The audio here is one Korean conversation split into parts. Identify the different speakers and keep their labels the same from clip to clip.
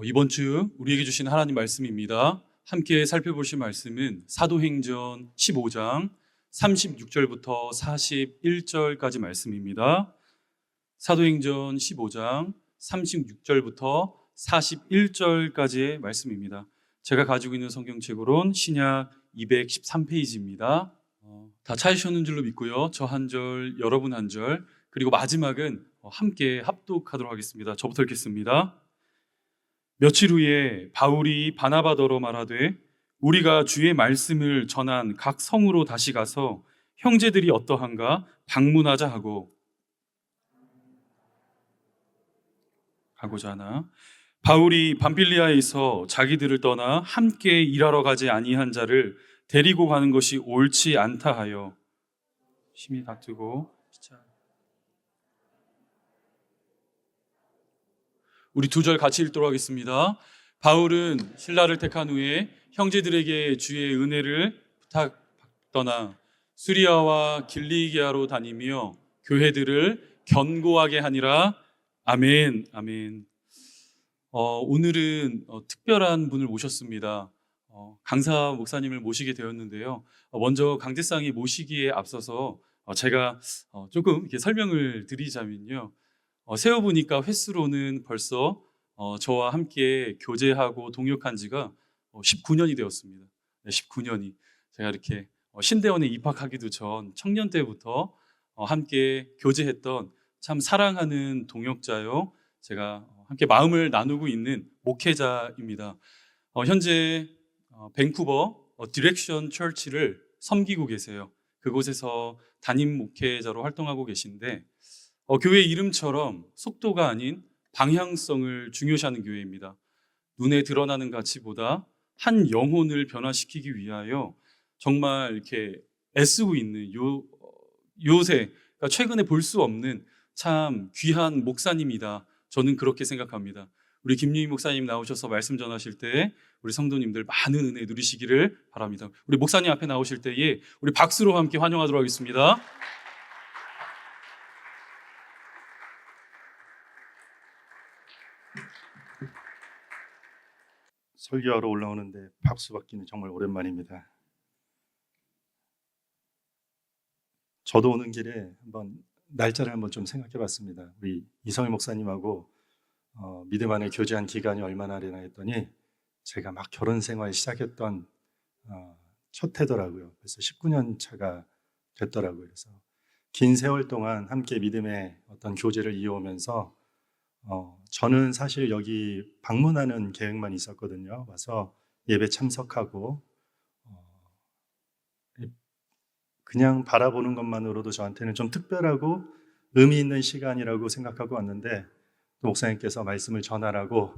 Speaker 1: 이번 주 우리에게 주신 하나님 말씀입니다. 함께 살펴보실 말씀은 사도행전 15장 36절부터 41절까지 말씀입니다. 사도행전 15장 36절부터 41절까지의 말씀입니다. 제가 가지고 있는 성경책으로는 신약 213페이지입니다. 다 찾으셨는 줄로 믿고요. 저 한 절, 여러분 한 절, 그리고 마지막은 함께 합독하도록 하겠습니다. 저부터 읽겠습니다. 며칠 후에 바울이 바나바더러 말하되 우리가 주의 말씀을 전한 각 성으로 다시 가서 형제들이 어떠한가 방문하자 하고자 하나 바울이 밤빌리아에서 자기들을 떠나 함께 일하러 가지 아니한 자를 데리고 가는 것이 옳지 않다 하여 심히 다투고 우리 두 절 같이 읽도록 하겠습니다. 바울은 신라를 택한 후에 형제들에게 주의 은혜를 부탁받거나 수리아와 길리기아로 다니며 교회들을 견고하게 하니라. 아멘. 아멘. 오늘은 특별한 분을 모셨습니다. 강사 목사님을 모시게 되었는데요. 먼저 강대상이 모시기에 앞서서 제가 조금 이렇게 설명을 드리자면요. 세어보니까 횟수로는 벌써 저와 함께 교제하고 동역한 지가 19년이 되었습니다. 19년이. 제가 이렇게 신대원에 입학하기도 전 청년 때부터 함께 교제했던 참 사랑하는 동역자요. 제가 함께 마음을 나누고 있는 목회자입니다. 현재 밴쿠버 디렉션 처치를 섬기고 계세요. 그곳에서 담임 목회자로 활동하고 계신데 교회 이름처럼 속도가 아닌 방향성을 중요시하는 교회입니다. 눈에 드러나는 가치보다 한 영혼을 변화시키기 위하여 정말 이렇게 애쓰고 있는 요새 그러니까 최근에 볼 수 없는 참 귀한 목사님이다. 저는 그렇게 생각합니다. 우리 김유희 목사님 나오셔서 말씀 전하실 때 우리 성도님들 많은 은혜 누리시기를 바랍니다. 우리 목사님 앞에 나오실 때에 우리 박수로 함께 환영하도록 하겠습니다.
Speaker 2: 설교하러 올라오는데 박수 받기는 정말 오랜만입니다. 저도 오는 길에 날짜를 한번 좀 생각해 봤습니다. 우리 이성희 목사님하고 믿음 안에 교제한 기간이 얼마나 되나 했더니 제가 막 결혼 생활 시작했던 첫 해더라고요. 그래서 19년 차가 됐더라고요. 그래서 긴 세월 동안 함께 믿음의 어떤 교제를 이어오면서 저는 사실 여기 방문하는 계획만 있었거든요. 와서 예배 참석하고 그냥 바라보는 것만으로도 저한테는 좀 특별하고 의미 있는 시간이라고 생각하고 왔는데 또 목사님께서 말씀을 전하라고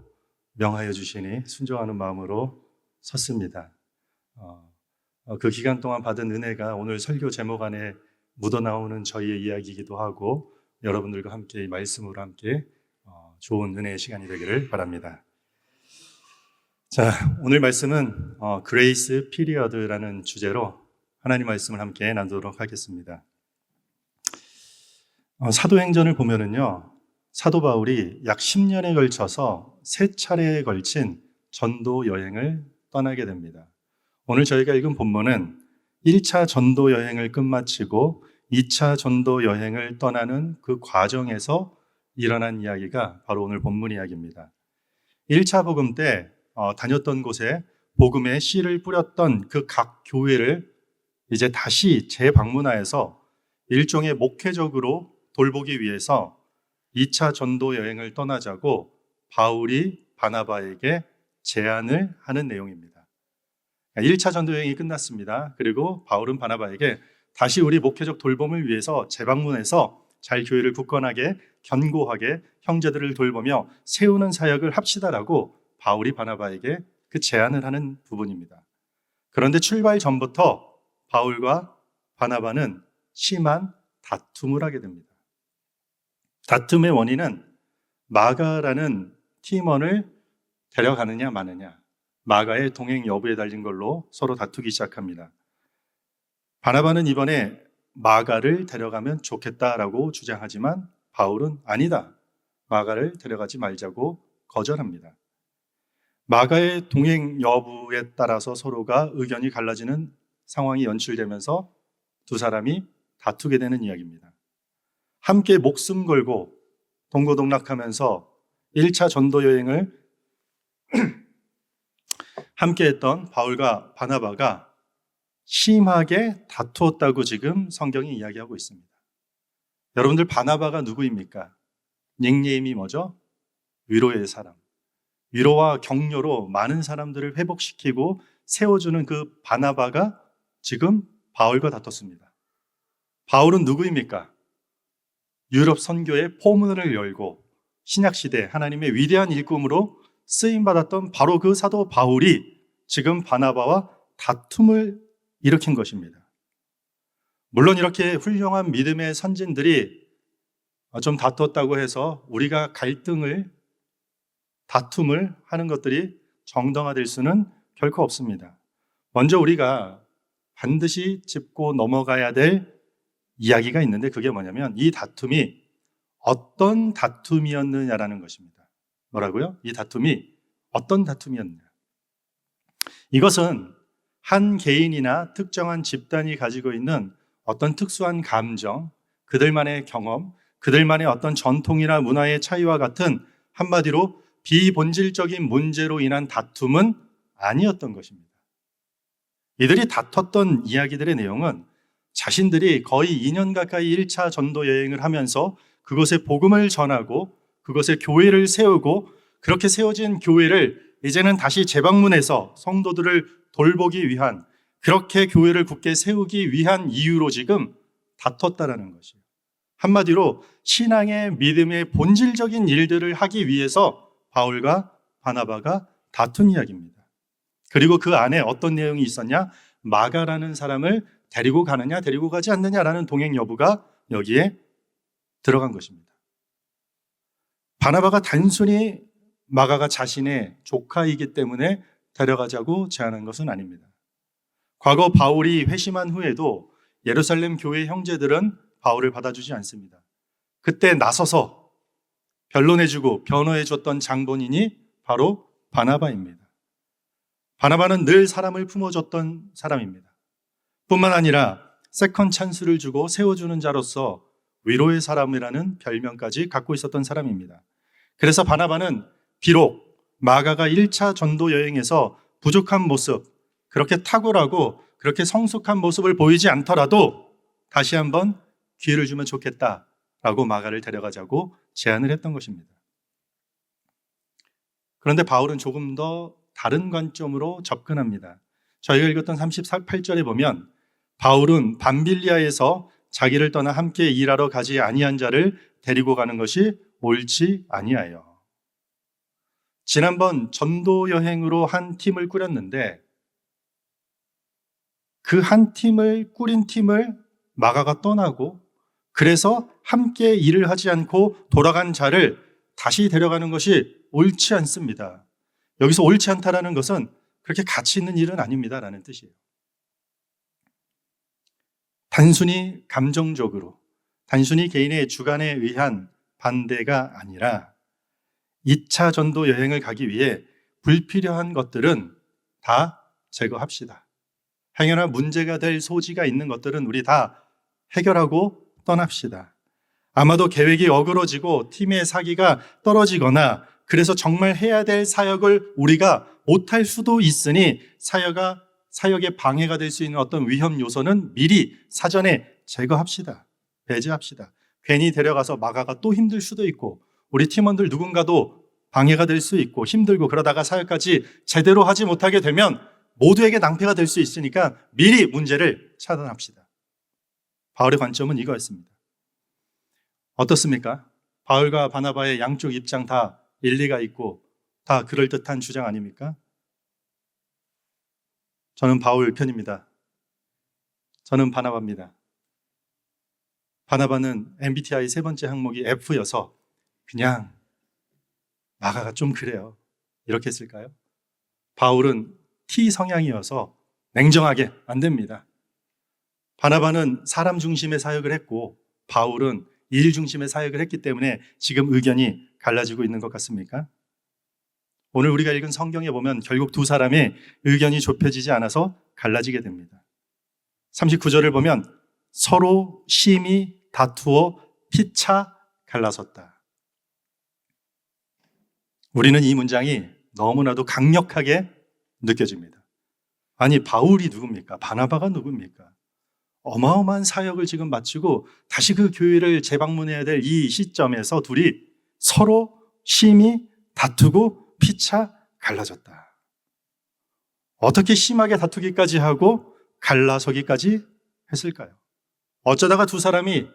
Speaker 2: 명하여 주시니 순종하는 마음으로 섰습니다. 그 기간 동안 받은 은혜가 오늘 설교 제목 안에 묻어나오는 저희의 이야기이기도 하고 여러분들과 함께 이 말씀으로 함께 좋은 은혜의 시간이 되기를 바랍니다. 자, 오늘 말씀은 그레이스 피리어드라는 주제로 하나님 말씀을 함께 나누도록 하겠습니다. 사도행전을 보면은요, 사도 바울이 약 10년에 걸쳐서 3차례에 걸친 전도 여행을 떠나게 됩니다. 오늘 저희가 읽은 본문은 1차 전도 여행을 끝마치고 2차 전도 여행을 떠나는 그 과정에서 일어난 이야기가 바로 오늘 본문 이야기입니다. 1차 복음 때 다녔던 곳에 복음의 씨를 뿌렸던 그 각 교회를 이제 다시 재방문하여서 일종의 목회적으로 돌보기 위해서 2차 전도 여행을 떠나자고 바울이 바나바에게 제안을 하는 내용입니다. 1차 전도 여행이 끝났습니다. 그리고 바울은 바나바에게 다시 우리 목회적 돌봄을 위해서 재방문해서 잘 교회를 굳건하게 견고하게 형제들을 돌보며 세우는 사역을 합시다라고 바울이 바나바에게 그 제안을 하는 부분입니다. 그런데 출발 전부터 바울과 바나바는 심한 다툼을 하게 됩니다. 다툼의 원인은 마가라는 팀원을 데려가느냐 마느냐, 마가의 동행 여부에 달린 걸로 서로 다투기 시작합니다. 바나바는 이번에 마가를 데려가면 좋겠다라고 주장하지만 바울은 아니다, 마가를 데려가지 말자고 거절합니다. 마가의 동행 여부에 따라서 서로가 의견이 갈라지는 상황이 연출되면서 두 사람이 다투게 되는 이야기입니다. 함께 목숨 걸고 동고동락하면서 1차 전도 여행을 함께 했던 바울과 바나바가 심하게 다투었다고 지금 성경이 이야기하고 있습니다. 여러분들, 바나바가 누구입니까? 닉네임이 뭐죠? 위로의 사람. 위로와 격려로 많은 사람들을 회복시키고 세워주는 그 바나바가 지금 바울과 다퉜습니다. 바울은 누구입니까? 유럽 선교의 포문을 열고 신약시대 하나님의 위대한 일꾼으로 쓰임받았던 바로 그 사도 바울이 지금 바나바와 다툼을 일으킨 것입니다. 물론 이렇게 훌륭한 믿음의 선진들이 좀 다퉜다고 해서 우리가 다툼을 하는 것들이 정당화될 수는 결코 없습니다. 먼저 우리가 반드시 짚고 넘어가야 될 이야기가 있는데, 그게 뭐냐면 이 다툼이 어떤 다툼이었느냐라는 것입니다. 뭐라고요? 이 다툼이 어떤 다툼이었느냐. 이것은 한 개인이나 특정한 집단이 가지고 있는 어떤 특수한 감정, 그들만의 경험, 그들만의 어떤 전통이나 문화의 차이와 같은, 한마디로 비본질적인 문제로 인한 다툼은 아니었던 것입니다. 이들이 다퉜던 이야기들의 내용은 자신들이 거의 2년 가까이 1차 전도 여행을 하면서 그곳에 복음을 전하고 그곳에 교회를 세우고, 그렇게 세워진 교회를 이제는 다시 재방문해서 성도들을 돌보기 위한, 그렇게 교회를 굳게 세우기 위한 이유로 지금 다퉜다라는 것이에요. 한마디로 신앙의 믿음의 본질적인 일들을 하기 위해서 바울과 바나바가 다툰 이야기입니다. 그리고 그 안에 어떤 내용이 있었냐? 마가라는 사람을 데리고 가느냐 데리고 가지 않느냐라는 동행 여부가 여기에 들어간 것입니다. 바나바가 단순히 마가가 자신의 조카이기 때문에 데려가자고 제안한 것은 아닙니다. 과거 바울이 회심한 후에도 예루살렘 교회 형제들은 바울을 받아주지 않습니다. 그때 나서서 변론해주고 변호해줬던 장본인이 바로 바나바입니다. 바나바는 늘 사람을 품어줬던 사람입니다. 뿐만 아니라 세컨 찬스를 주고 세워주는 자로서 위로의 사람이라는 별명까지 갖고 있었던 사람입니다. 그래서 바나바는 비록 마가가 1차 전도 여행에서 부족한 모습, 그렇게 탁월하고 그렇게 성숙한 모습을 보이지 않더라도 다시 한번 기회를 주면 좋겠다라고 마가를 데려가자고 제안을 했던 것입니다. 그런데 바울은 조금 더 다른 관점으로 접근합니다. 저희가 읽었던 38절에 보면 바울은 밤빌리아에서 자기를 떠나 함께 일하러 가지 아니한 자를 데리고 가는 것이 옳지 아니하여. 지난번 전도 여행으로 한 팀을 꾸렸는데 그 한 팀을 꾸린 팀을 마가가 떠나고, 그래서 함께 일을 하지 않고 돌아간 자를 다시 데려가는 것이 옳지 않습니다. 여기서 옳지 않다라는 것은 그렇게 가치 있는 일은 아닙니다라는 뜻이에요. 단순히 감정적으로, 단순히 개인의 주관에 의한 반대가 아니라 2차 전도 여행을 가기 위해 불필요한 것들은 다 제거합시다. 행여나 문제가 될 소지가 있는 것들은 우리 다 해결하고 떠납시다. 아마도 계획이 어그러지고 팀의 사기가 떨어지거나 그래서 정말 해야 될 사역을 우리가 못할 수도 있으니 사역에 방해가 될 수 있는 어떤 위험 요소는 미리 사전에 제거합시다. 배제합시다. 괜히 데려가서 마가가 또 힘들 수도 있고 우리 팀원들 누군가도 방해가 될 수 있고 힘들고, 그러다가 사역까지 제대로 하지 못하게 되면 모두에게 낭패가 될 수 있으니까 미리 문제를 차단합시다. 바울의 관점은 이거였습니다. 어떻습니까? 바울과 바나바의 양쪽 입장 다 일리가 있고 다 그럴듯한 주장 아닙니까? 저는 바울 편입니다. 저는 바나바입니다. 바나바는 MBTI 세 번째 항목이 F여서 그냥 마가가 좀 그래요, 이렇게 했을까요? 바울은 T 성향이어서 냉정하게 안 됩니다. 바나바는 사람 중심의 사역을 했고 바울은 일 중심의 사역을 했기 때문에 지금 의견이 갈라지고 있는 것 같습니까? 오늘 우리가 읽은 성경에 보면 결국 두 사람의 의견이 좁혀지지 않아서 갈라지게 됩니다. 39절을 보면 서로 심히 다투어 피차 갈라섰다. 우리는 이 문장이 너무나도 강력하게 느껴집니다. 아니, 바울이 누굽니까? 바나바가 누굽니까? 어마어마한 사역을 지금 마치고 다시 그 교회를 재방문해야 될 이 시점에서 둘이 서로 심히 다투고 피차 갈라졌다. 어떻게 심하게 다투기까지 하고 갈라서기까지 했을까요? 어쩌다가 두 사람이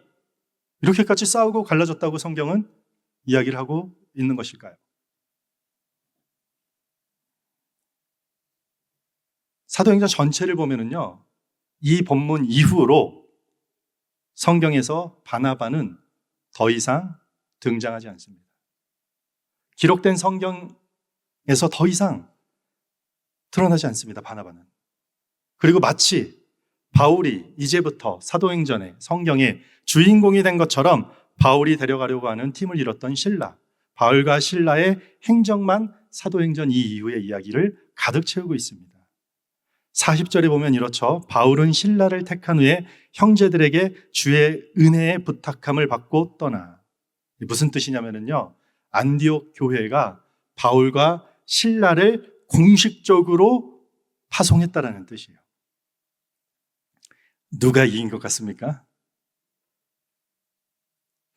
Speaker 2: 이렇게까지 싸우고 갈라졌다고 성경은 이야기를 하고 있는 것일까요? 사도행전 전체를 보면은요, 이 본문 이후로 성경에서 바나바는 더 이상 등장하지 않습니다. 기록된 성경에서 더 이상 드러나지 않습니다, 바나바는. 그리고 마치 바울이 이제부터 사도행전의 성경의 주인공이 된 것처럼 바울이 데려가려고 하는 팀을 이뤘던 실라, 바울과 실라의 행적만 사도행전 이 이후의 이야기를 가득 채우고 있습니다. 40절에 보면 이렇죠. 바울은 실라를 택한 후에 형제들에게 주의 은혜의 부탁함을 받고 떠나. 무슨 뜻이냐면요, 안디옥 교회가 바울과 실라를 공식적으로 파송했다라는 뜻이에요. 누가 이긴 것 같습니까?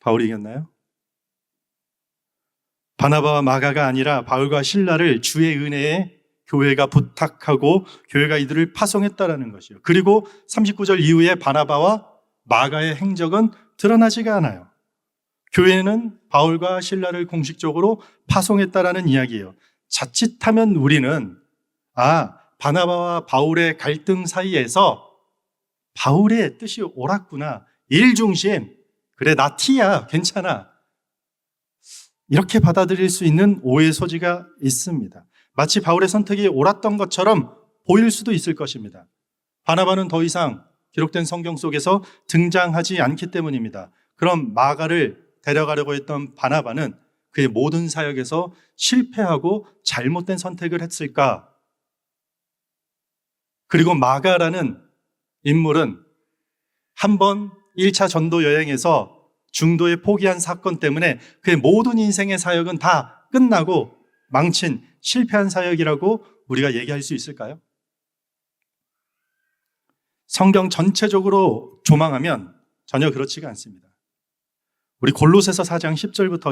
Speaker 2: 바울이 이겼나요? 바나바와 마가가 아니라 바울과 실라를 주의 은혜에 교회가 부탁하고 교회가 이들을 파송했다라는 것이요. 그리고 39절 이후에 바나바와 마가의 행적은 드러나지가 않아요. 교회는 바울과 실라를 공식적으로 파송했다라는 이야기예요. 자칫하면 우리는 바나바와 바울의 갈등 사이에서 바울의 뜻이 옳았구나, 일중심, 그래 나 T야, 괜찮아, 이렇게 받아들일 수 있는 오해 소지가 있습니다. 마치 바울의 선택이 옳았던 것처럼 보일 수도 있을 것입니다. 바나바는 더 이상 기록된 성경 속에서 등장하지 않기 때문입니다. 그럼 마가를 데려가려고 했던 바나바는 그의 모든 사역에서 실패하고 잘못된 선택을 했을까? 그리고 마가라는 인물은 한번 1차 전도 여행에서 중도에 포기한 사건 때문에 그의 모든 인생의 사역은 다 끝나고 망친, 실패한 사역이라고 우리가 얘기할 수 있을까요? 성경 전체적으로 조망하면 전혀 그렇지가 않습니다. 우리 골로새서 4장 10절부터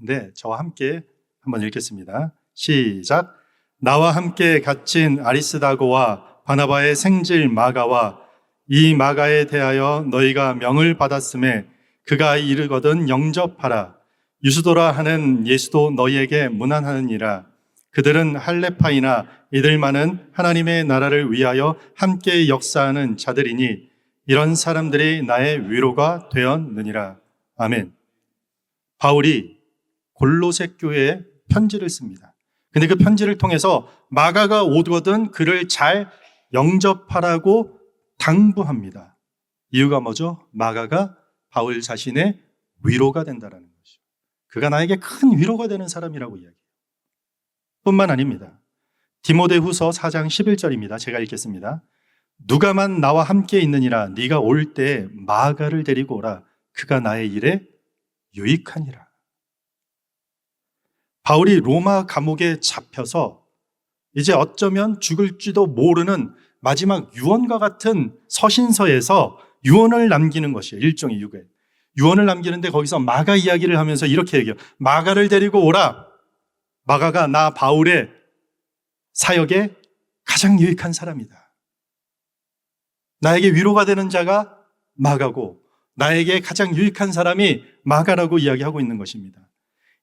Speaker 2: 11절인데 저와 함께 한번 읽겠습니다. 시작. 나와 함께 갇힌 아리스다고와 바나바의 생질 마가와 이 마가에 대하여 너희가 명을 받았음에 그가 이르거든 영접하라. 유수도라 하는 예수도 너희에게 문안하느니라. 그들은 할레파이나 이들만은 하나님의 나라를 위하여 함께 역사하는 자들이니 이런 사람들이 나의 위로가 되었느니라. 아멘. 바울이 골로새 교회에 편지를 씁니다. 근데 그 편지를 통해서 마가가 오거든 그를 잘 영접하라고 당부합니다. 이유가 뭐죠? 마가가 바울 자신의 위로가 된다는 것이죠. 그가 나에게 큰 위로가 되는 사람이라고 이야기해요. 뿐만 아닙니다. 디모데후서 4장 11절입니다. 제가 읽겠습니다. 누가만 나와 함께 있느니라. 네가 올 때 마가를 데리고 오라. 그가 나의 일에 유익하니라. 바울이 로마 감옥에 잡혀서 이제 어쩌면 죽을지도 모르는 마지막 유언과 같은 서신서에서 유언을 남기는 것이에요. 일종의 유언을 남기는데 거기서 마가 이야기를 하면서 이렇게 얘기해요. 마가를 데리고 오라. 마가가 나 바울의 사역에 가장 유익한 사람이다. 나에게 위로가 되는 자가 마가고 나에게 가장 유익한 사람이 마가라고 이야기하고 있는 것입니다.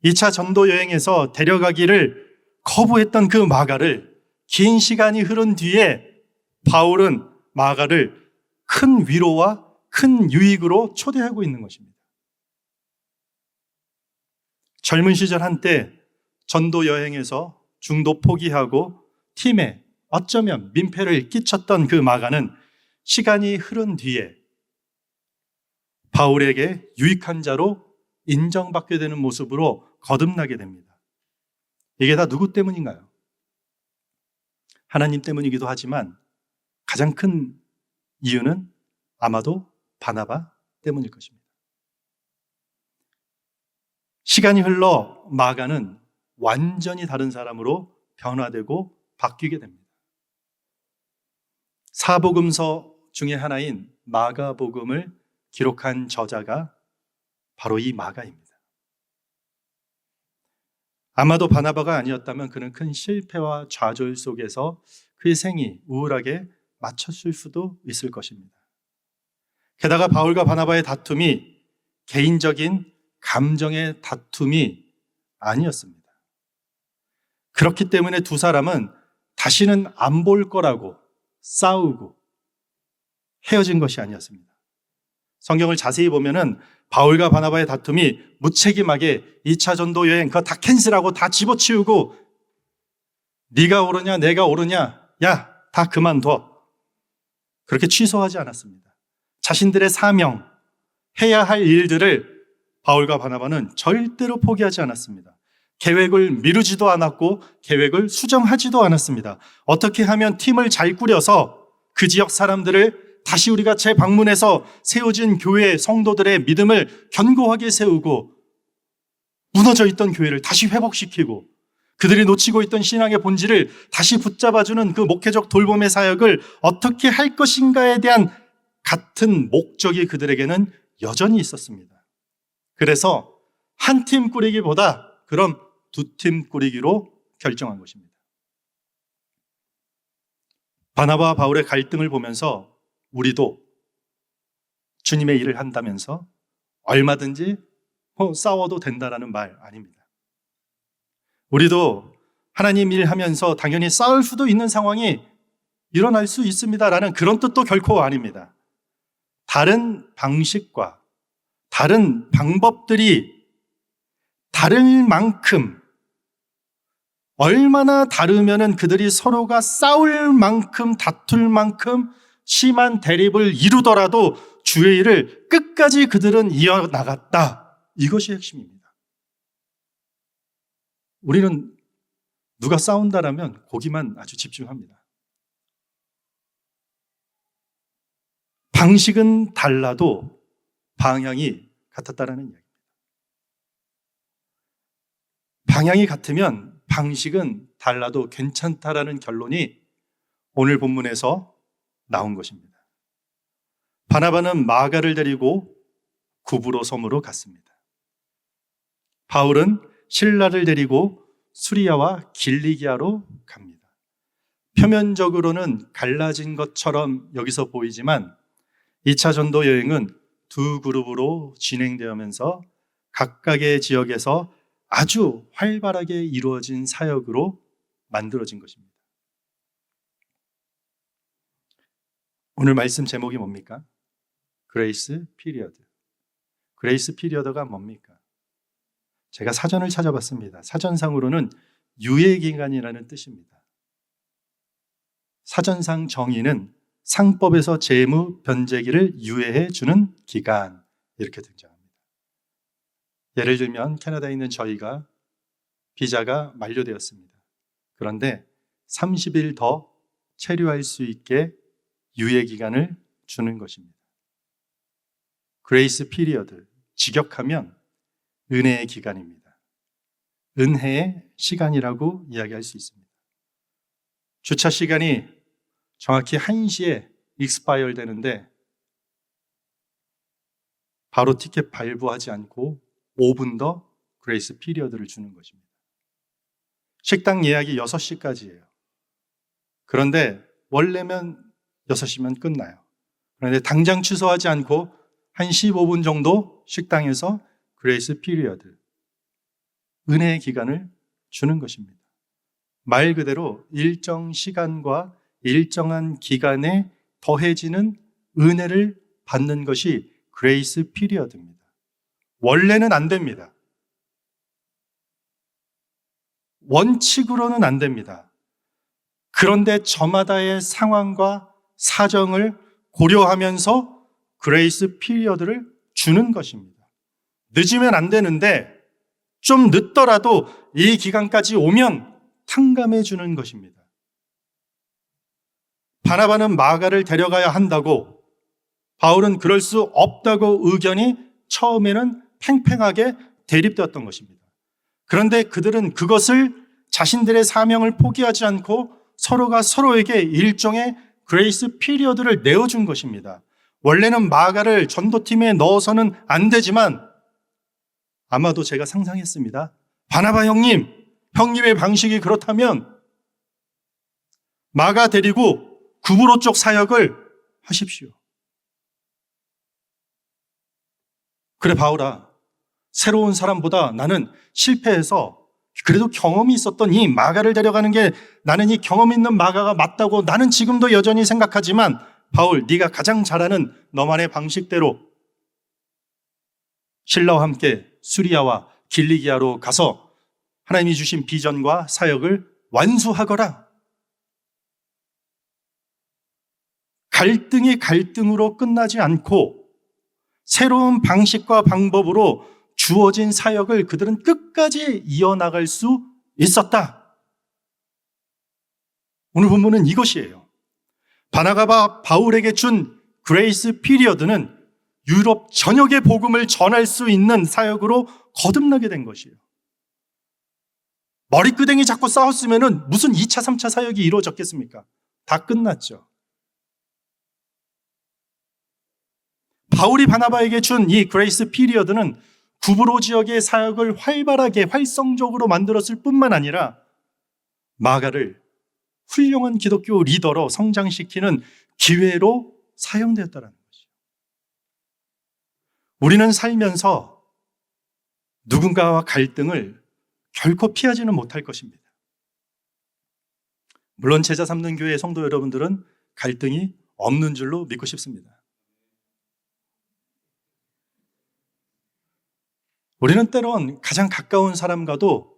Speaker 2: 2차 전도 여행에서 데려가기를 거부했던 그 마가를 긴 시간이 흐른 뒤에 바울은 마가를 큰 위로와 큰 유익으로 초대하고 있는 것입니다. 젊은 시절 한때 전도 여행에서 중도 포기하고 팀에 어쩌면 민폐를 끼쳤던 그 마가는 시간이 흐른 뒤에 바울에게 유익한 자로 인정받게 되는 모습으로 거듭나게 됩니다. 이게 다 누구 때문인가요? 하나님 때문이기도 하지만 가장 큰 이유는 아마도 바나바 때문일 것입니다. 시간이 흘러 마가는 완전히 다른 사람으로 변화되고 바뀌게 됩니다. 사복음서 중에 하나인 마가복음을 기록한 저자가 바로 이 마가입니다. 아마도 바나바가 아니었다면 그는 큰 실패와 좌절 속에서 그의 생이 우울하게 마쳤을 수도 있을 것입니다. 게다가 바울과 바나바의 다툼이 개인적인 감정의 다툼이 아니었습니다. 그렇기 때문에 두 사람은 다시는 안 볼 거라고 싸우고 헤어진 것이 아니었습니다. 성경을 자세히 보면은 바울과 바나바의 다툼이 무책임하게 2차 전도 여행 그거 다 캔슬하고 다 집어치우고 네가 오르냐 내가 오르냐 야 다 그만둬 그렇게 취소하지 않았습니다. 자신들의 사명 해야 할 일들을 바울과 바나바는 절대로 포기하지 않았습니다. 계획을 미루지도 않았고 계획을 수정하지도 않았습니다. 어떻게 하면 팀을 잘 꾸려서 그 지역 사람들을 다시 우리가 재방문해서 세워진 교회 성도들의 믿음을 견고하게 세우고 무너져 있던 교회를 다시 회복시키고 그들이 놓치고 있던 신앙의 본질을 다시 붙잡아주는 그 목회적 돌봄의 사역을 어떻게 할 것인가에 대한 같은 목적이 그들에게는 여전히 있었습니다. 그래서 한 팀 꾸리기보다 그럼 두 팀 꾸리기로 결정한 것입니다. 바나바와 바울의 갈등을 보면서 우리도 주님의 일을 한다면서 얼마든지 싸워도 된다라는 말 아닙니다. 우리도 하나님 일하면서 당연히 싸울 수도 있는 상황이 일어날 수 있습니다라는 그런 뜻도 결코 아닙니다. 다른 방식과 다른 방법들이 다를 만큼 얼마나 다르면은 그들이 서로가 싸울 만큼 다툴 만큼 심한 대립을 이루더라도 주의 일을 끝까지 그들은 이어나갔다. 이것이 핵심입니다. 우리는 누가 싸운다라면 거기만 아주 집중합니다. 방식은 달라도 방향이 같았다라는 이야기입니다. 방향이 같으면 방식은 달라도 괜찮다라는 결론이 오늘 본문에서 나온 것입니다. 바나바는 마가를 데리고 구브로 섬으로 갔습니다. 바울은 실라를 데리고 수리아와 길리기아로 갑니다. 표면적으로는 갈라진 것처럼 여기서 보이지만 2차 전도 여행은 두 그룹으로 진행되면서 각각의 지역에서 아주 활발하게 이루어진 사역으로 만들어진 것입니다. 오늘 말씀 제목이 뭡니까? 그레이스 피리어드. 그레이스 피리어드가 뭡니까? 제가 사전을 찾아봤습니다. 사전상으로는 유예기간이라는 뜻입니다. 사전상 정의는 상법에서 재무 변제기를 유예해 주는 기간 이렇게 등장합니다. 예를 들면 캐나다에 있는 저희가 비자가 만료되었습니다. 그런데 30일 더 체류할 수 있게 유예기간을 주는 것입니다. 그레이스 피리어드, 직역하면 은혜의 기간입니다. 은혜의 시간이라고 이야기할 수 있습니다. 주차 시간이 정확히 1시에 익스파이어 되는데 바로 티켓 발부하지 않고 5분 더 그레이스 피리어드를 주는 것입니다. 식당 예약이 6시까지예요. 그런데 원래면 6시면 끝나요. 그런데 당장 취소하지 않고 한 15분 정도 식당에서 그레이스 피리어드, 은혜의 기간을 주는 것입니다. 말 그대로 일정 시간과 일정한 기간에 더해지는 은혜를 받는 것이 그레이스 피리어드입니다. 원래는 안 됩니다. 원칙으로는 안 됩니다. 그런데 저마다의 상황과 사정을 고려하면서 그레이스 피리어드를 주는 것입니다. 늦으면 안 되는데 좀 늦더라도 이 기간까지 오면 탕감해 주는 것입니다. 바나바는 마가를 데려가야 한다고, 바울은 그럴 수 없다고 의견이 처음에는 팽팽하게 대립되었던 것입니다. 그런데 그들은 그것을 자신들의 사명을 포기하지 않고 서로가 서로에게 일종의 그레이스 피리어드를 내어준 것입니다. 원래는 마가를 전도팀에 넣어서는 안 되지만 아마도 제가 상상했습니다. 바나바 형님, 형님의 방식이 그렇다면 마가 데리고 구브로 쪽 사역을 하십시오. 그래 바울아, 새로운 사람보다 나는 실패해서 그래도 경험이 있었던 이 마가를 데려가는 게, 나는 이 경험 있는 마가가 맞다고 나는 지금도 여전히 생각하지만 바울, 네가 가장 잘하는 너만의 방식대로 신라와 함께 수리아와 길리기아로 가서 하나님이 주신 비전과 사역을 완수하거라. 갈등이 갈등으로 끝나지 않고 새로운 방식과 방법으로 주어진 사역을 그들은 끝까지 이어나갈 수 있었다. 오늘 본문은 이것이에요. 바나바가 바울에게 준 그레이스 피리어드는 유럽 전역의 복음을 전할 수 있는 사역으로 거듭나게 된 것이에요. 머리끄댕이 잡고 싸웠으면 무슨 2차, 3차 사역이 이루어졌겠습니까? 다 끝났죠. 바울이 바나바에게 준 이 그레이스 피리어드는 구브로 지역의 사역을 활발하게 활성적으로 만들었을 뿐만 아니라 마가를 훌륭한 기독교 리더로 성장시키는 기회로 사용되었다는 것이죠. 우리는 살면서 누군가와 갈등을 결코 피하지는 못할 것입니다. 물론 제자 삼는 교회 성도 여러분들은 갈등이 없는 줄로 믿고 싶습니다. 우리는 때론 가장 가까운 사람과도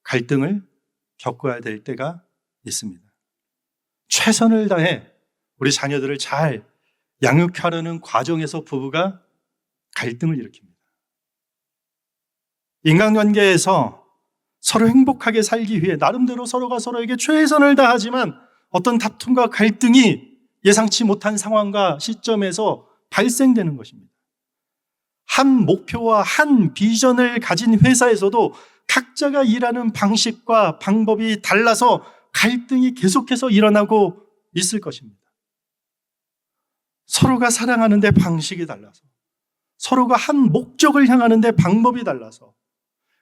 Speaker 2: 갈등을 겪어야 될 때가 있습니다. 최선을 다해 우리 자녀들을 잘 양육하려는 과정에서 부부가 갈등을 일으킵니다. 인간관계에서 서로 행복하게 살기 위해 나름대로 서로가 서로에게 최선을 다하지만 어떤 다툼과 갈등이 예상치 못한 상황과 시점에서 발생되는 것입니다. 한 목표와 한 비전을 가진 회사에서도 각자가 일하는 방식과 방법이 달라서 갈등이 계속해서 일어나고 있을 것입니다. 서로가 사랑하는데 방식이 달라서, 서로가 한 목적을 향하는데 방법이 달라서,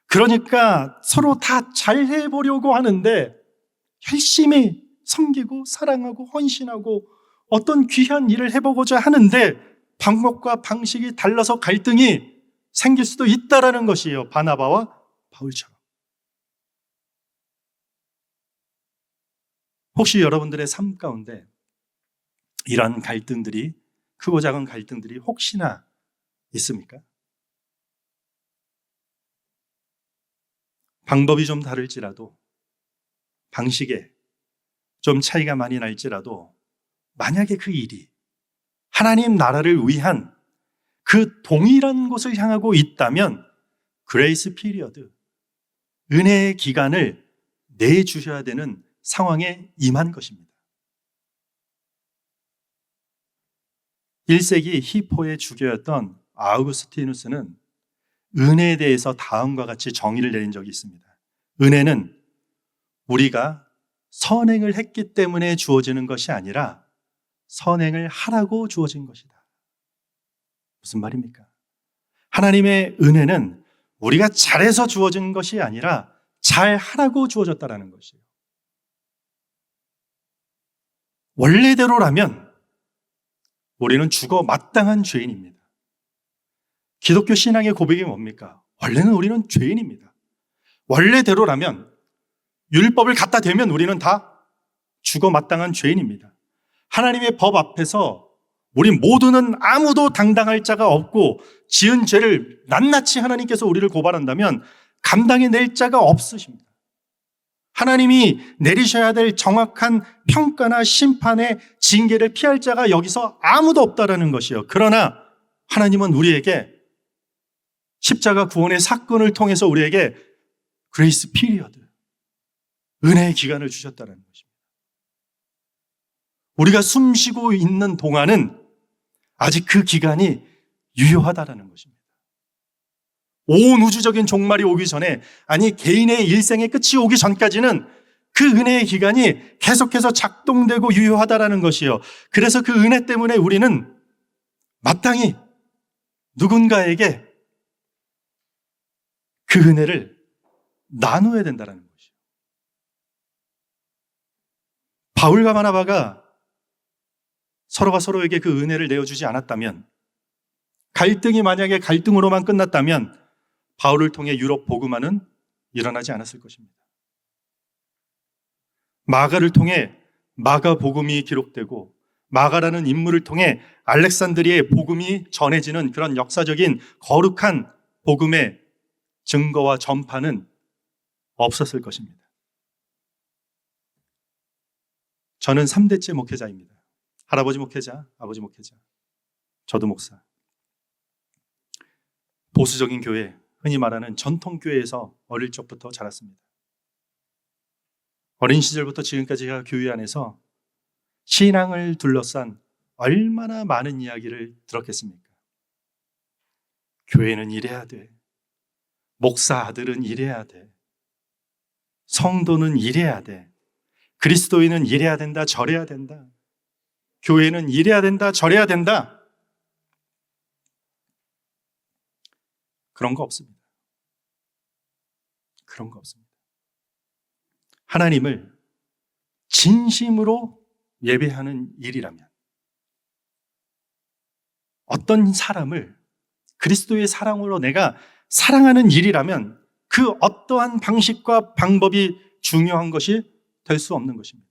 Speaker 2: 그러니까 서로 다 잘해보려고 하는데 열심히 섬기고 사랑하고 헌신하고 어떤 귀한 일을 해보고자 하는데 방법과 방식이 달라서 갈등이 생길 수도 있다라는 것이에요. 바나바와 바울처럼. 혹시 여러분들의 삶 가운데 이런 갈등들이, 크고 작은 갈등들이 혹시나 있습니까? 방법이 좀 다를지라도, 방식에 좀 차이가 많이 날지라도, 만약에 그 일이 하나님 나라를 위한 그 동일한 곳을 향하고 있다면 그레이스 피리어드, 은혜의 기간을 내주셔야 되는 상황에 임한 것입니다. 1세기 히포의 주교였던 아우구스티누스는 은혜에 대해서 다음과 같이 정의를 내린 적이 있습니다. 은혜는 우리가 선행을 했기 때문에 주어지는 것이 아니라 선행을 하라고 주어진 것이다. 무슨 말입니까? 하나님의 은혜는 우리가 잘해서 주어진 것이 아니라 잘하라고 주어졌다는 것이에요. 원래대로라면 우리는 죽어 마땅한 죄인입니다. 기독교 신앙의 고백이 뭡니까? 원래는 우리는 죄인입니다. 원래대로라면 율법을 갖다 대면 우리는 다 죽어 마땅한 죄인입니다. 하나님의 법 앞에서 우리 모두는 아무도 당당할 자가 없고 지은 죄를 낱낱이 하나님께서 우리를 고발한다면 감당해낼 자가 없으십니다. 하나님이 내리셔야 될 정확한 평가나 심판의 징계를 피할 자가 여기서 아무도 없다라는 것이요. 그러나 하나님은 우리에게 십자가 구원의 사건을 통해서 우리에게 그레이스 피리어드, 은혜의 기간을 주셨다는 것입니다. 우리가 숨 쉬고 있는 동안은 아직 그 기간이 유효하다는 것입니다. 온 우주적인 종말이 오기 전에, 아니 개인의 일생의 끝이 오기 전까지는 그 은혜의 기간이 계속해서 작동되고 유효하다는 것이요. 그래서 그 은혜 때문에 우리는 마땅히 누군가에게 그 은혜를 나누어야 된다는 것이요. 바울과 바나바가 서로가 서로에게 그 은혜를 내어주지 않았다면, 갈등이 만약에 갈등으로만 끝났다면 바울을 통해 유럽 복음화는 일어나지 않았을 것입니다. 마가를 통해 마가 복음이 기록되고, 마가라는 인물을 통해 알렉산드리아의 복음이 전해지는 그런 역사적인 거룩한 복음의 증거와 전파는 없었을 것입니다. 저는 3대째 목회자입니다. 할아버지 목회자, 아버지 목회자, 저도 목사. 보수적인 교회, 흔히 말하는 전통교회에서 어릴 적부터 자랐습니다. 어린 시절부터 지금까지 제가 교회 안에서 신앙을 둘러싼 얼마나 많은 이야기를 들었겠습니까? 교회는 이래야 돼. 목사 아들은 이래야 돼. 성도는 이래야 돼. 그리스도인은 이래야 된다, 저래야 된다. 교회는 이래야 된다, 저래야 된다. 그런 거 없습니다. 그런 거 없습니다. 하나님을 진심으로 예배하는 일이라면, 어떤 사람을 그리스도의 사랑으로 내가 사랑하는 일이라면 그 어떠한 방식과 방법이 중요한 것이 될 수 없는 것입니다.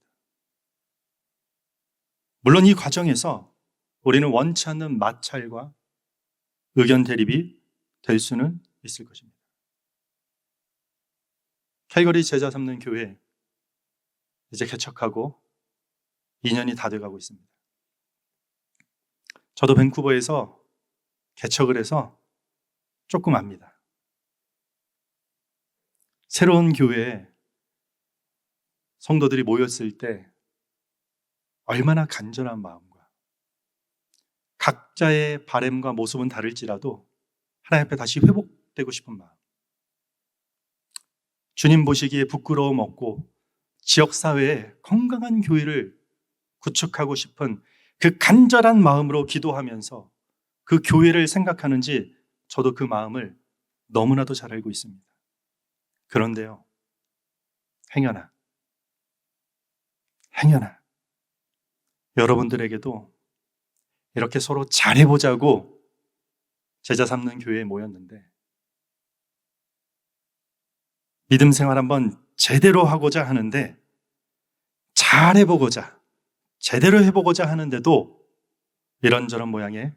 Speaker 2: 물론 이 과정에서 우리는 원치 않는 마찰과 의견 대립이 될 수는 있을 것입니다. 캘거리 제자 삼는 교회 이제 개척하고 2년이 다 돼가고 있습니다. 저도 밴쿠버에서 개척을 해서 조금 압니다. 새로운 교회에 성도들이 모였을 때 얼마나 간절한 마음과 각자의 바램과 모습은 다를지라도 하나님 앞에 다시 회복되고 싶은 마음, 주님 보시기에 부끄러움 없고 지역사회에 건강한 교회를 구축하고 싶은 그 간절한 마음으로 기도하면서 그 교회를 생각하는지 저도 그 마음을 너무나도 잘 알고 있습니다. 그런데요, 행여나 여러분들에게도 이렇게 서로 잘해보자고 제자 삼는 교회에 모였는데, 믿음 생활 한번 제대로 하고자 하는데, 잘해보고자, 제대로 해보고자 하는데도 이런저런 모양의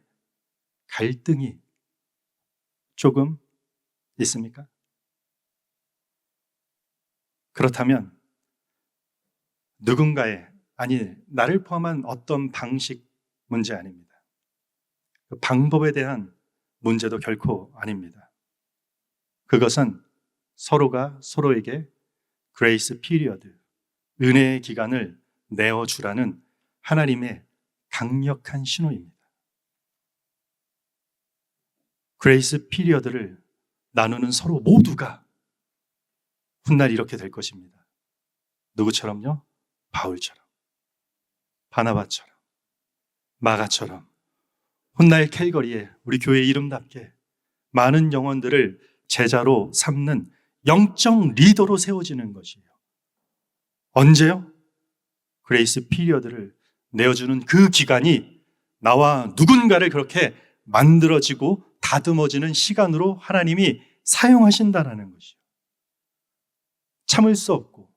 Speaker 2: 갈등이 조금 있습니까? 그렇다면 누군가의, 아니 나를 포함한 어떤 방식 문제 아닙니다. 그 방법에 대한 문제도 결코 아닙니다. 그것은 서로가 서로에게 그레이스 피리어드, 은혜의 기간을 내어주라는 하나님의 강력한 신호입니다. 그레이스 피리어드를 나누는 서로 모두가 훗날 이렇게 될 것입니다. 누구처럼요? 바울처럼, 바나바처럼, 마가처럼 훗날 캘거리에 우리 교회 이름답게 많은 영혼들을 제자로 삼는 영적 리더로 세워지는 것이에요. 언제요? 그레이스 피리어드를 내어주는 그 기간이 나와 누군가를 그렇게 만들어지고 다듬어지는 시간으로 하나님이 사용하신다는 것이요. 참을 수 없고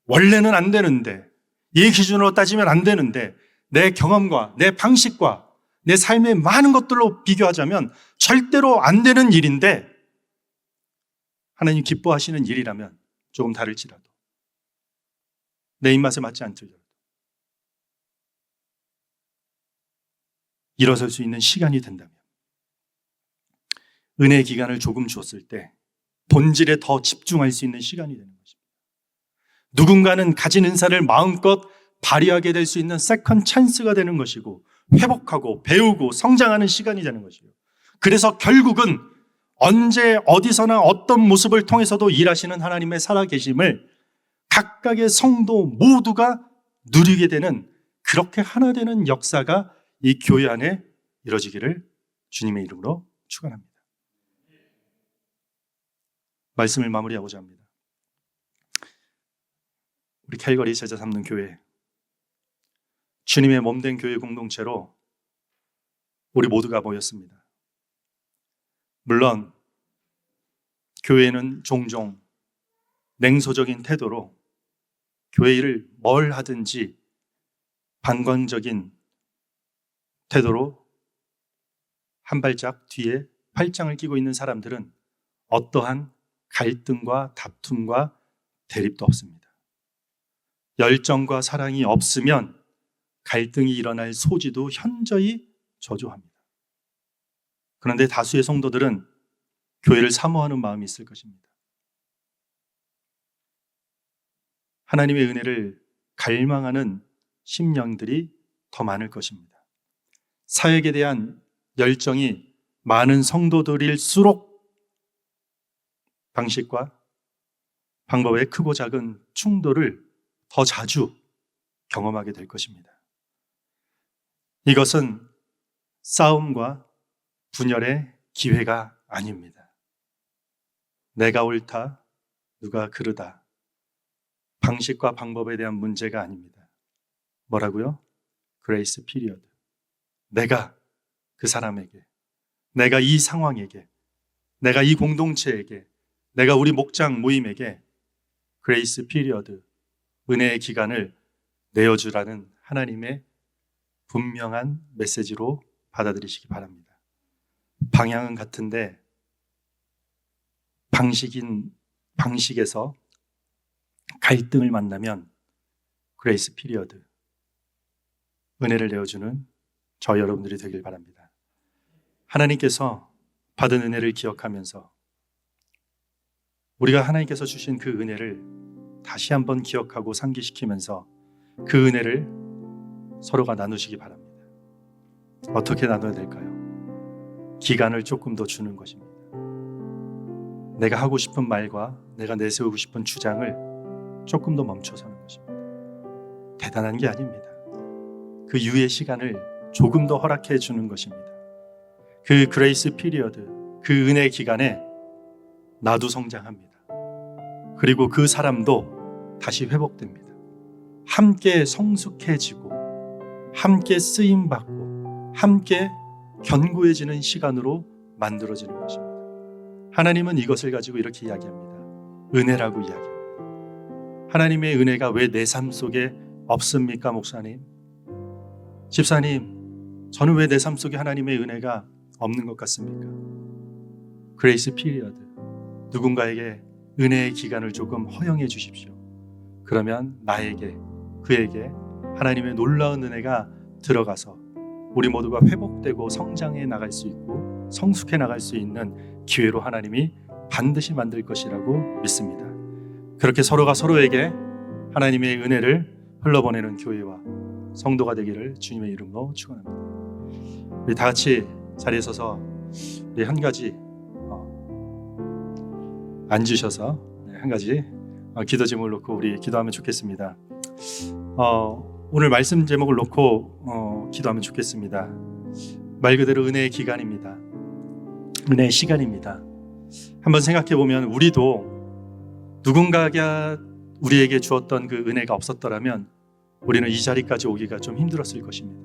Speaker 2: 원래는 안 되는데, 이 기준으로 따지면 안 되는데, 내 경험과 내 방식과 내 삶의 많은 것들로 비교하자면 절대로 안 되는 일인데, 하나님 기뻐하시는 일이라면 조금 다를지라도, 내 입맛에 맞지 않더라도 일어설 수 있는 시간이 된다면, 은혜의 기간을 조금 주었을 때 본질에 더 집중할 수 있는 시간이 되는 것입니다. 누군가는 가진 은사를 마음껏 발휘하게 될 수 있는 세컨 찬스가 되는 것이고, 회복하고 배우고 성장하는 시간이 되는 것이에요. 그래서 결국은 언제 어디서나 어떤 모습을 통해서도 일하시는 하나님의 살아계심을 각각의 성도 모두가 누리게 되는, 그렇게 하나 되는 역사가 이 교회 안에 이루어지기를 주님의 이름으로 축원합니다. 말씀을 마무리하고자 합니다. 우리 캘거리 제자 삼는 교회, 주님의 몸된 교회 공동체로 우리 모두가 모였습니다. 물론 교회는 종종 냉소적인 태도로 교회 일을 뭘 하든지 방관적인 태도로 한 발짝 뒤에 팔짱을 끼고 있는 사람들은 어떠한 갈등과 다툼과 대립도 없습니다. 열정과 사랑이 없으면 갈등이 일어날 소지도 현저히 저조합니다. 그런데 다수의 성도들은 교회를 사모하는 마음이 있을 것입니다. 하나님의 은혜를 갈망하는 심령들이 더 많을 것입니다. 사역에 대한 열정이 많은 성도들일수록 방식과 방법의 크고 작은 충돌을 더 자주 경험하게 될 것입니다. 이것은 싸움과 분열의 기회가 아닙니다. 내가 옳다, 누가 그르다, 방식과 방법에 대한 문제가 아닙니다. 뭐라고요? 그레이스 피리어드. 내가 그 사람에게, 내가 이 상황에게, 내가 이 공동체에게, 내가 우리 목장 모임에게 그레이스 피리어드, 은혜의 기간을 내어주라는 하나님의 분명한 메시지로 받아들이시기 바랍니다. 방향은 같은데 방식에서 갈등을 만나면 그레이스 피리어드, 은혜를 내어주는 저 여러분들이 되길 바랍니다. 하나님께서 받은 은혜를 기억하면서 우리가 하나님께서 주신 그 은혜를 다시 한번 기억하고 상기시키면서 그 은혜를 서로가 나누시기 바랍니다. 어떻게 나눠야 될까요? 기간을 조금 더 주는 것입니다. 내가 하고 싶은 말과 내가 내세우고 싶은 주장을 조금 더 멈춰서는 것입니다. 대단한 게 아닙니다. 그 유예 시간을 조금 더 허락해 주는 것입니다. 그 그레이스 피리어드, 그 은혜 기간에 나도 성장합니다. 그리고 그 사람도 다시 회복됩니다. 함께 성숙해지고 함께 쓰임받고 함께 견고해지는 시간으로 만들어지는 것입니다. 하나님은 이것을 가지고 이렇게 이야기합니다. 은혜라고 이야기합니다. 하나님의 은혜가 왜 내 삶 속에 없습니까, 목사님? 집사님, 저는 왜 내 삶 속에 하나님의 은혜가 없는 것 같습니까? 그레이스 피리어드, 누군가에게 은혜의 기간을 조금 허용해 주십시오. 그러면 나에게, 그에게 하나님의 놀라운 은혜가 들어가서 우리 모두가 회복되고 성장해 나갈 수 있고 성숙해 나갈 수 있는 기회로 하나님이 반드시 만들 것이라고 믿습니다. 그렇게 서로가 서로에게 하나님의 은혜를 흘러보내는 교회와 성도가 되기를 주님의 이름으로 축원합니다. 우리 다 같이 자리에 서서 우리 한 가지 앉으셔서 한 가지 기도 제목을 놓고 우리 기도하면 좋겠습니다. 오늘 말씀 제목을 놓고 기도하면 좋겠습니다. 말 그대로 은혜의 기간입니다. 은혜의 시간입니다. 한번 생각해 보면 우리도 누군가가 우리에게 주었던 그 은혜가 없었더라면 우리는 이 자리까지 오기가 좀 힘들었을 것입니다.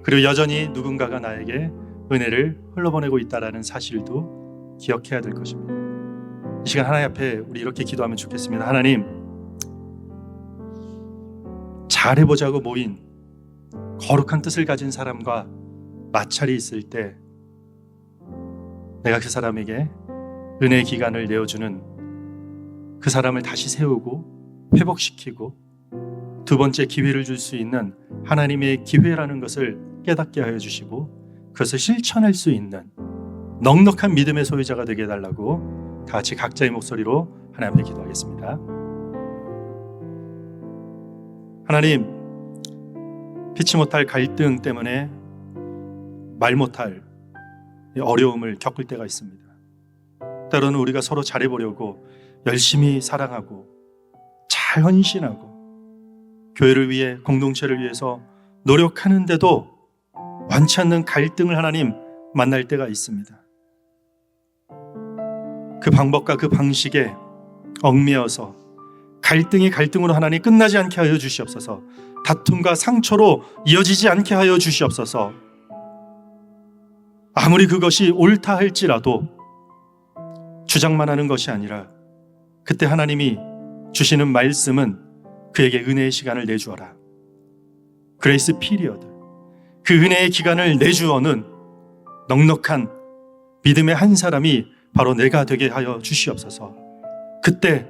Speaker 2: 그리고 여전히 누군가가 나에게 은혜를 흘러보내고 있다는 사실도 기억해야 될 것입니다. 이 시간 하나님 앞에 우리 이렇게 기도하면 좋겠습니다. 하나님, 잘해보자고 모인 거룩한 뜻을 가진 사람과 마찰이 있을 때 내가 그 사람에게 은혜의 기간을 내어주는, 그 사람을 다시 세우고 회복시키고 두 번째 기회를 줄 수 있는 하나님의 기회라는 것을 깨닫게 하여 주시고 그것을 실천할 수 있는 넉넉한 믿음의 소유자가 되게 해달라고 다 같이 각자의 목소리로 하나님께 기도하겠습니다. 하나님, 피치 못할 갈등 때문에 말 못할 어려움을 겪을 때가 있습니다. 때로는 우리가 서로 잘해보려고 열심히 사랑하고 잘 헌신하고 교회를 위해, 공동체를 위해서 노력하는데도 완치 않는 갈등을 하나님 만날 때가 있습니다. 그 방법과 그 방식에 얽매여서 갈등이 갈등으로 하나님 끝나지 않게 하여 주시옵소서. 다툼과 상처로 이어지지 않게 하여 주시옵소서. 아무리 그것이 옳다 할지라도 주장만 하는 것이 아니라 그때 하나님이 주시는 말씀은 그에게 은혜의 시간을 내주어라. 그레이스 피리어드. 그 은혜의 기간을 내주어는 넉넉한 믿음의 한 사람이 바로 내가 되게 하여 주시옵소서. 그때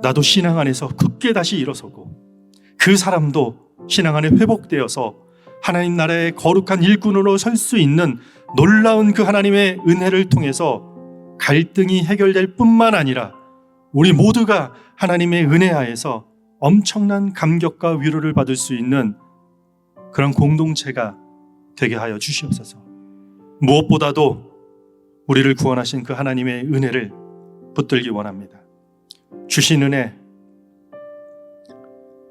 Speaker 2: 나도 신앙 안에서 굳게 다시 일어서고 그 사람도 신앙 안에 회복되어서 하나님 나라의 거룩한 일꾼으로 설 수 있는 놀라운 그 하나님의 은혜를 통해서 갈등이 해결될 뿐만 아니라 우리 모두가 하나님의 은혜 하에서 엄청난 감격과 위로를 받을 수 있는 그런 공동체가 되게 하여 주시옵소서. 무엇보다도 우리를 구원하신 그 하나님의 은혜를 붙들기 원합니다. 주신 은혜,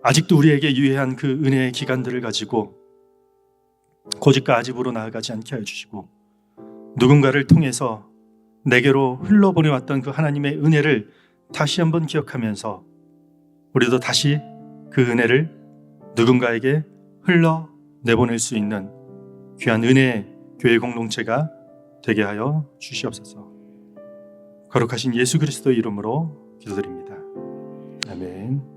Speaker 2: 아직도 우리에게 유해한 그 은혜의 기간들을 가지고 고집과 아집으로 나아가지 않게 하여 주시고, 누군가를 통해서 내게로 흘러보내왔던 그 하나님의 은혜를 다시 한번 기억하면서 우리도 다시 그 은혜를 누군가에게 흘러내보낼 수 있는 귀한 은혜의 교회 공동체가 되게 하여 주시옵소서. 거룩하신 예수 그리스도의 이름으로 기도드립니다. 아멘.